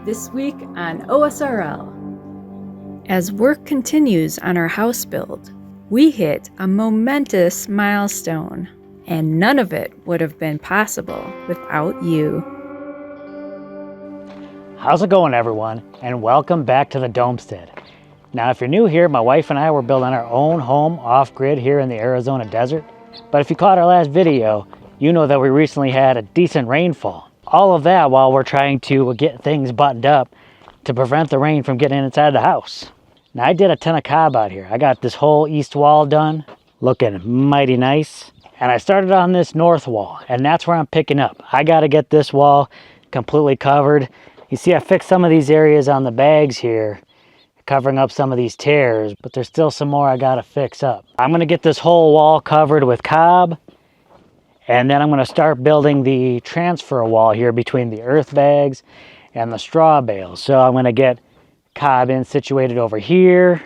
This week on OSRL. As work continues on our house build, we hit a momentous milestone, and none of it would have been possible without you. How's it going, everyone, and welcome back to the Domestead. Now, if you're new here, my wife and I were building our own home off-grid here in the Arizona desert. But if you caught our last video, you know that we recently had a decent rainfall. All of that while we're trying to get things buttoned up to prevent the rain from getting inside the house. Now, I did a ton of cob out here. I got this whole east wall done, looking mighty nice. And I started on this north wall, and that's where I'm picking up. I got to get this wall completely covered. You see, I fixed some of these areas on the bags here, covering up some of these tears, but there's still some more I gotta fix up. I'm gonna get this whole wall covered with cob, and then I'm gonna start building the transfer wall here between the earth bags and the straw bales. So I'm gonna get cob in situated over here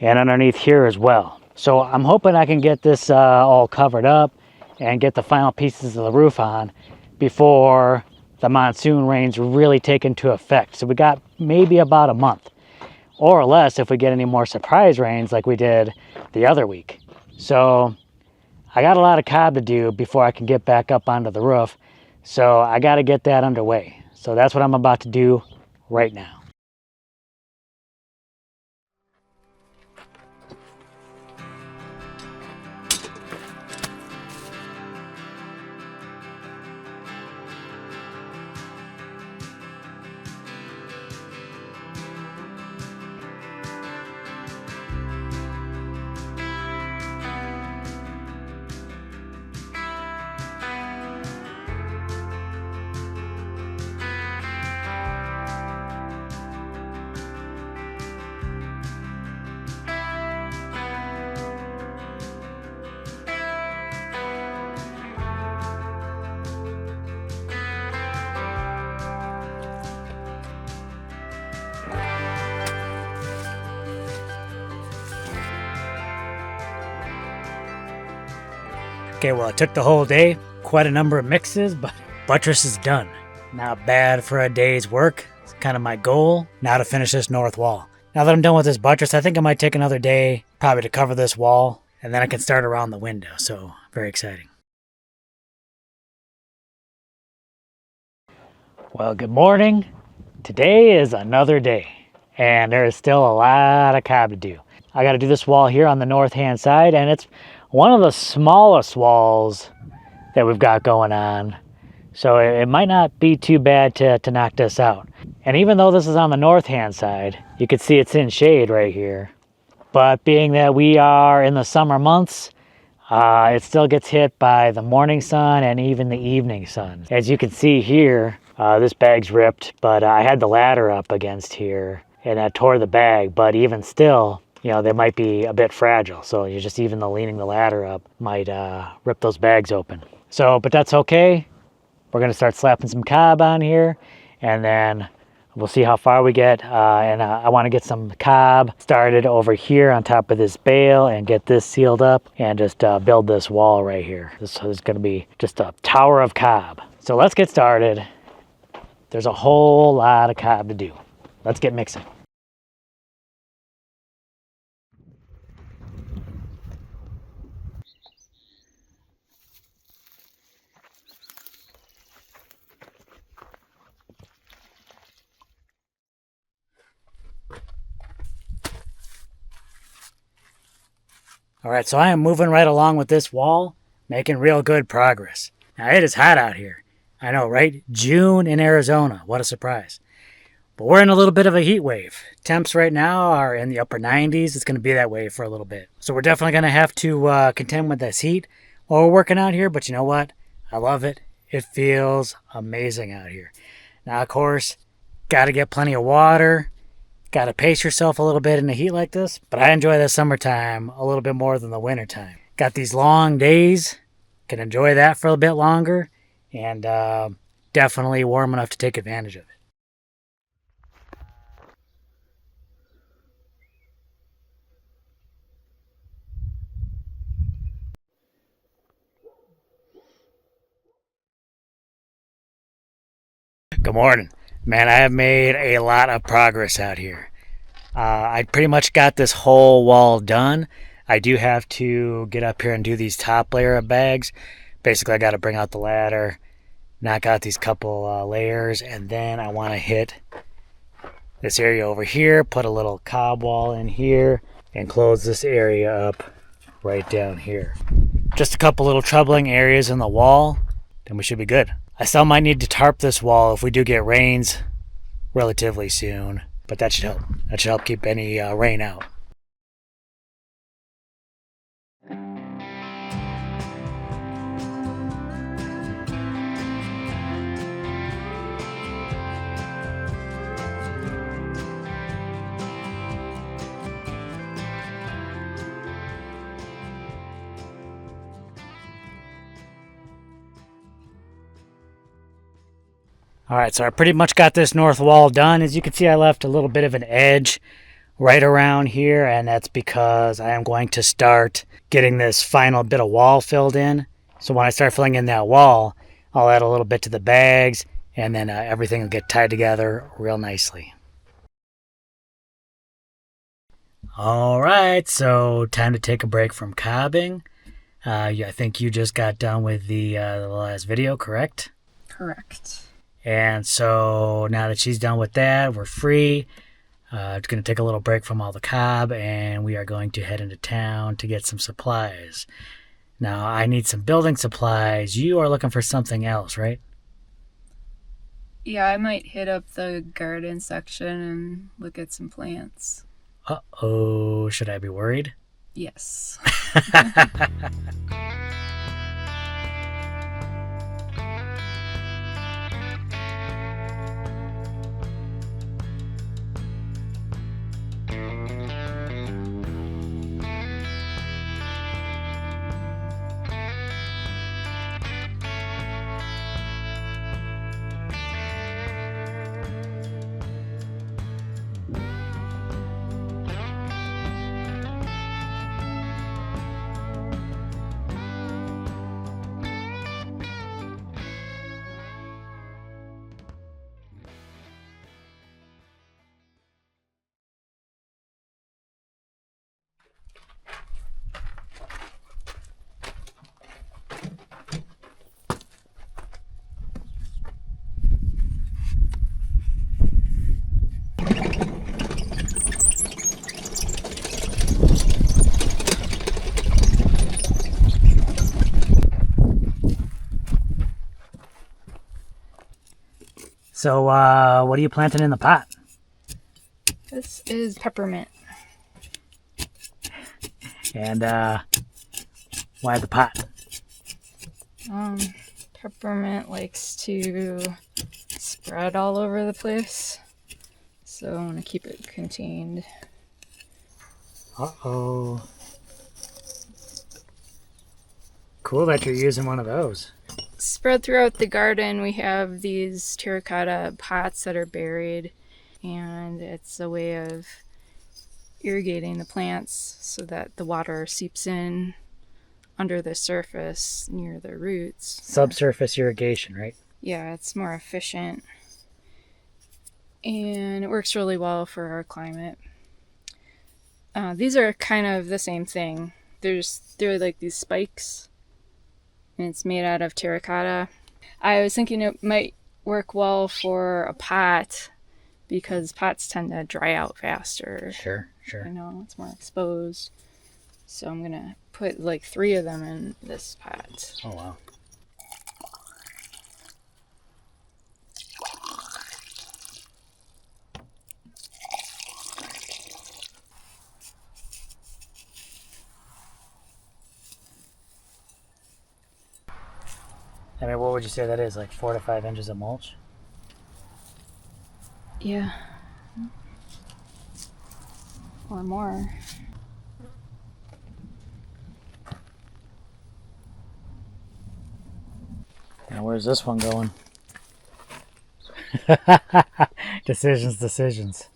and underneath here as well. So I'm hoping I can get this all covered up and get the final pieces of the roof on before the monsoon rains really take into effect. So we got maybe about a month or less if we get any more surprise rains like we did the other week. So I got a lot of cob to do before I can get back up onto the roof. So I got to get that underway. So that's what I'm about to do right now. Okay, well, it took the whole day, quite a number of mixes, but buttress is done. Not bad for a day's work. It's kind of my goal, now to finish this north wall. Now that I'm done with this buttress, I think I might take another day, probably to cover this wall, and then I can start around the window, so very exciting. Well, good morning. Today is another day, and there is still a lot of cob to do. I got to do this wall here on the north-hand side, and it's one of the smallest walls that we've got going on. So it might not be too bad to knock this out. And even though this is on the north-hand side, you can see it's in shade right here. But being that we are in the summer months, it still gets hit by the morning sun and even the evening sun. As you can see here, this bag's ripped, but I had the ladder up against here and that tore the bag. But even still, you know, they might be a bit fragile. So you just even the leaning the ladder up might rip those bags open. So, but that's okay. We're gonna start slapping some cob on here, and then we'll see how far we get. And I wanna get some cob started over here on top of this bale and get this sealed up and just build this wall right here. This is gonna be just a tower of cob. So let's get started. There's a whole lot of cob to do. Let's get mixing. All right, so I am moving right along with this wall, making real good progress. Now, it is hot out here. I know, right? June in Arizona. What a surprise. But we're in a little bit of a heat wave. Temps right now are in the upper 90s. It's going to be that way for a little bit. So we're definitely going to have to contend with this heat while we're working out here. But you know what? I love it. It feels amazing out here. Now, of course, got to get plenty of water. Got to pace yourself a little bit in a heat like this, but I enjoy the summertime a little bit more than the wintertime. Got these long days, can enjoy that for a bit longer, and definitely warm enough to take advantage of it. Good morning. Man, I have made a lot of progress out here. I pretty much got this whole wall done. I do have to get up here and do these top layer of bags. Basically, I got to bring out the ladder, knock out these couple layers, and then I want to hit this area over here, put a little cob wall in here, and close this area up right down here. Just a couple little troubling areas in the wall, then we should be good. I still might need to tarp this wall if we do get rains relatively soon, but that should help. That should help keep any rain out. Alright, so I pretty much got this north wall done. As you can see, I left a little bit of an edge right around here, and that's because I am going to start getting this final bit of wall filled in. So when I start filling in that wall, I'll add a little bit to the bags, and then everything will get tied together real nicely. Alright, so time to take a break from cobbing. I think you just got done with the last video, correct? Correct. And so now that she's done with that, we're free. It's going to take a little break from all the cob, and we are going to head into town to get some supplies. Now, I need some building supplies. You are looking for something else, right? Yeah, I might hit up the garden section and look at some plants. Uh-oh, should I be worried? Yes. So, what are you planting in the pot? This is peppermint. And, why the pot? Peppermint likes to spread all over the place, so I want to keep it contained. Uh-oh. Cool that you're using one of those. Spread throughout the garden, we have these terracotta pots that are buried, and it's a way of irrigating the plants so that the water seeps in under the surface near the roots. Subsurface irrigation, right? Yeah, it's more efficient, and it works really well for our climate. These are kind of the same thing. They're like these spikes, and it's made out of terracotta. I was thinking it might work well for a pot because pots tend to dry out faster. Sure. You know, it's more exposed. So I'm gonna put like 3 of them in this pot. Oh, wow. I mean, what would you say that is? Like 4 to 5 inches of mulch? Yeah. Or more. Now, where's this one going? Decisions.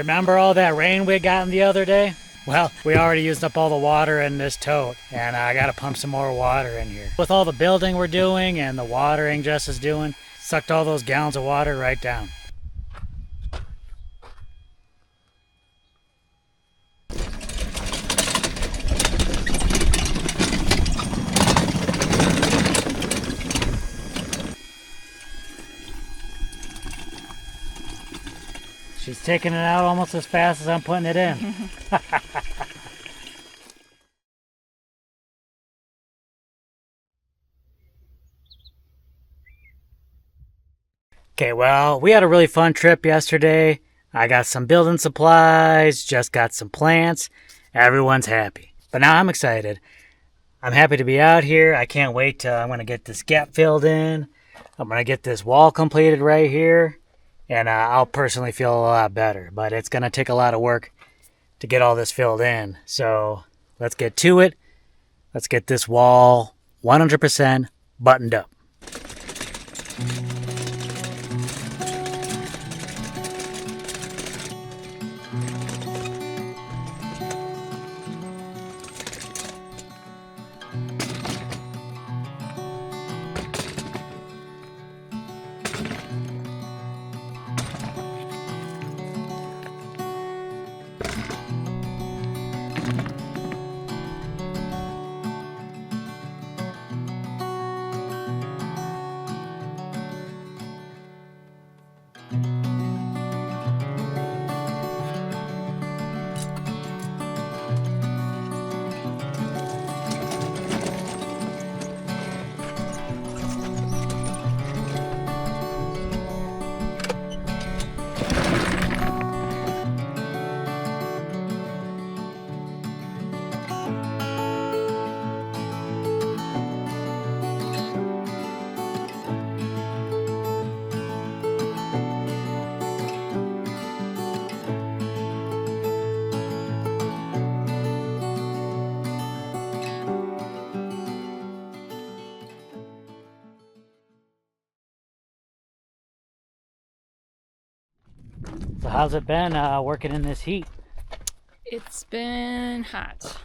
remember all that rain we got the other day? Well, we already used up all the water in this tote, and I gotta pump some more water in here. With all the building we're doing and the watering Jess is doing, sucked all those gallons of water right down. She's taking it out almost as fast as I'm putting it in. Okay, well, we had a really fun trip yesterday. I got some building supplies, just got some plants. Everyone's happy. But now I'm excited. I'm happy to be out here. I can't wait till I'm going to get this gap filled in. I'm going to get this wall completed right here. And I'll personally feel a lot better. But it's going to take a lot of work to get all this filled in. So let's get to it. Let's get this wall 100% buttoned up. So how's it been working in this heat? It's been hot.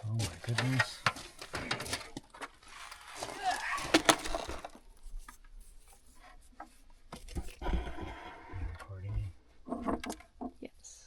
Oh my goodness. Yes.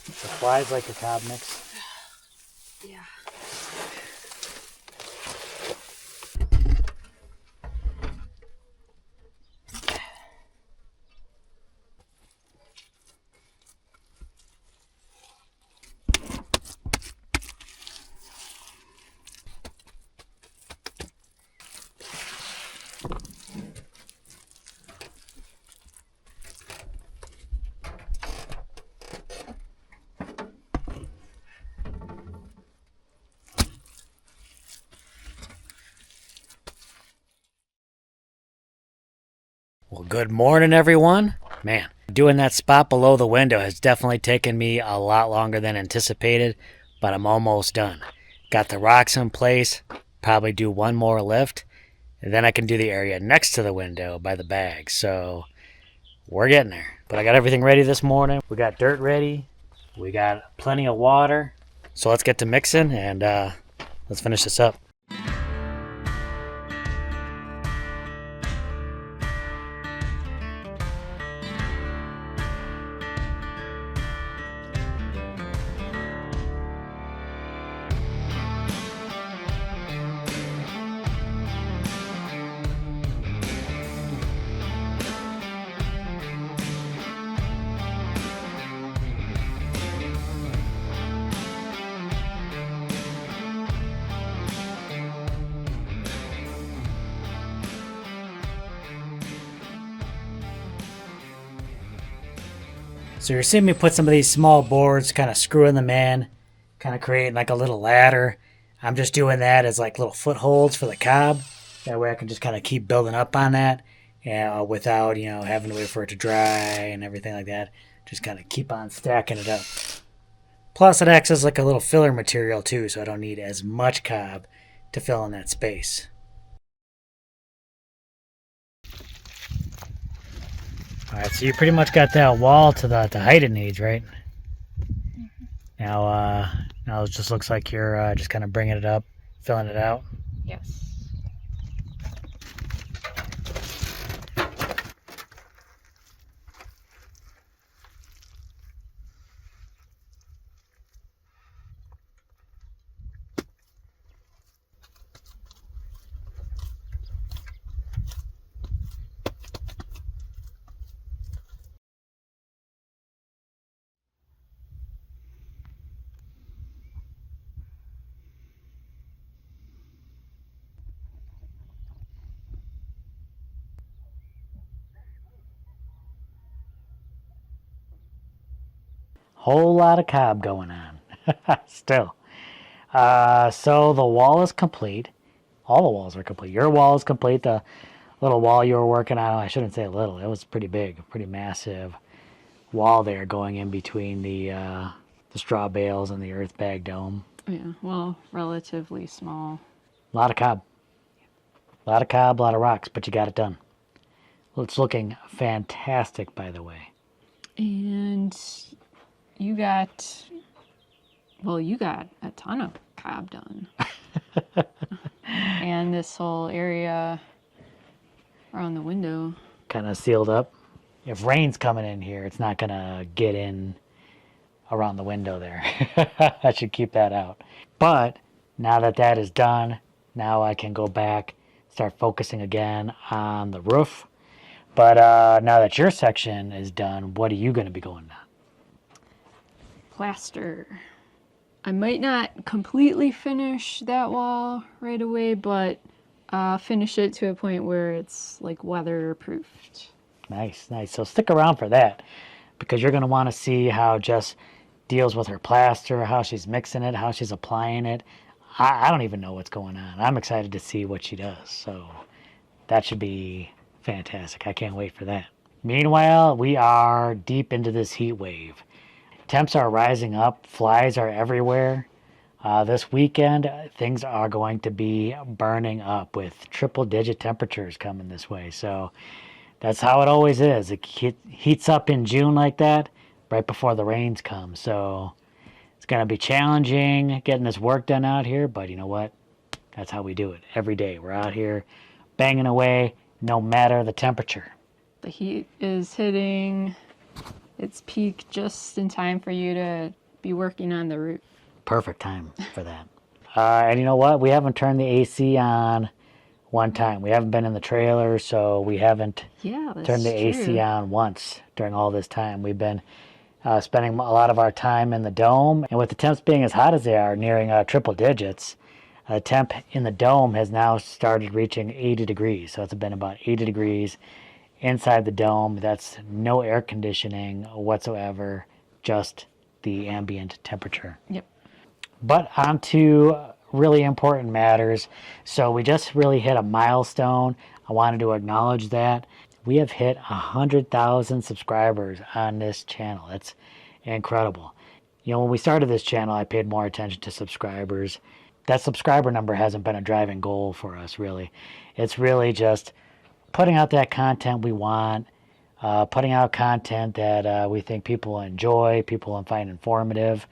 The flies like your cob mix. Yeah. Well, good morning, everyone. Man, doing that spot below the window has definitely taken me a lot longer than anticipated, but I'm almost done. Got the rocks in place, probably do one more lift, and then I can do the area next to the window by the bag. So we're getting there. But I got everything ready this morning. We got dirt ready. We got plenty of water. So let's get to mixing and let's finish this up. So you're seeing me put some of these small boards, kind of screwing them in, kind of creating like a little ladder. I'm just doing that as like little footholds for the cob. That way I can just kind of keep building up on that without, having to wait for it to dry and everything like that. Just kind of keep on stacking it up. Plus it acts as like a little filler material too, so I don't need as much cob to fill in that space. Alright, so you pretty much got that wall to the height it needs, right? Now it just looks like you're just kind of bringing it up, filling it out. Yes. Whole lot of cob going on. Still. So the wall is complete. All the walls are complete. Your wall is complete. The little wall you were working on, I shouldn't say little, it was pretty big, pretty massive wall there going in between the straw bales and the earth bag dome. Yeah, well, relatively small. A lot of cob. A lot of cob, a lot of rocks, but you got it done. Well, it's looking fantastic, by the way. And you got a ton of cob done. And this whole area around the window. Kind of sealed up. If rain's coming in here, it's not going to get in around the window there. I should keep that out. But now that that is done, now I can go back, start focusing again on the roof. But now that your section is done, what are you going to be going on? Plaster. I might not completely finish that wall right away, but finish it to a point where it's like weatherproofed. Nice, nice. So stick around for that, because you're going to want to see how Jess deals with her plaster, how she's mixing it, how she's applying it. I don't even know what's going on. I'm excited to see what she does. So that should be fantastic. I can't wait for that. Meanwhile, we are deep into this heat wave. Temps are rising up. Flies are everywhere. This weekend, things are going to be burning up with triple-digit temperatures coming this way. So that's how it always is. It heats up in June like that, right before the rains come. So it's going to be challenging getting this work done out here, but you know what? That's how we do it every day. We're out here banging away, no matter the temperature. The heat is hitting its peak just in time for you to be working on the roof. Perfect time for that. And you know what? We haven't turned the AC on one time. We haven't been in the trailer, so we haven't turned the AC on once during all this time. We've been spending a lot of our time in the dome, and with the temps being as hot as they are, nearing triple digits, the temp in the dome has now started reaching 80 degrees. So it's been about 80 degrees inside the dome. That's no air conditioning whatsoever, just the ambient temperature. Yep. But on to really important matters. So we just really hit a milestone. I wanted to acknowledge that. We have hit 100,000 subscribers on this channel. That's incredible. When we started this channel, I paid more attention to subscribers. That subscriber number hasn't been a driving goal for us, really. It's really just putting out that content we want, putting out content that we think people will enjoy, people will find informative.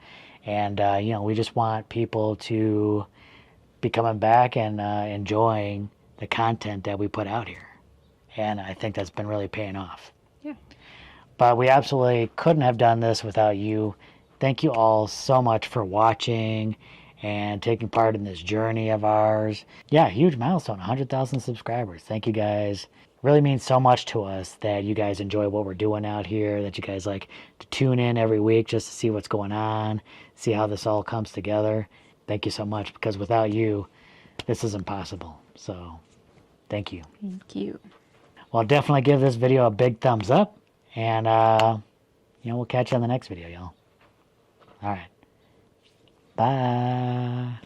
And, we just want people to be coming back and enjoying the content that we put out here. And I think that's been really paying off. Yeah. But we absolutely couldn't have done this without you. Thank you all so much for watching and taking part in this journey of ours. Yeah, huge milestone, 100,000 subscribers. Thank you guys. Really means so much to us that you guys enjoy what we're doing out here, that you guys like to tune in every week just to see what's going on, see how this all comes together. Thank you so much, because without you, this is impossible. So thank you. Thank you. Well, definitely give this video a big thumbs up, and we'll catch you on the next video, y'all. All right. Bye.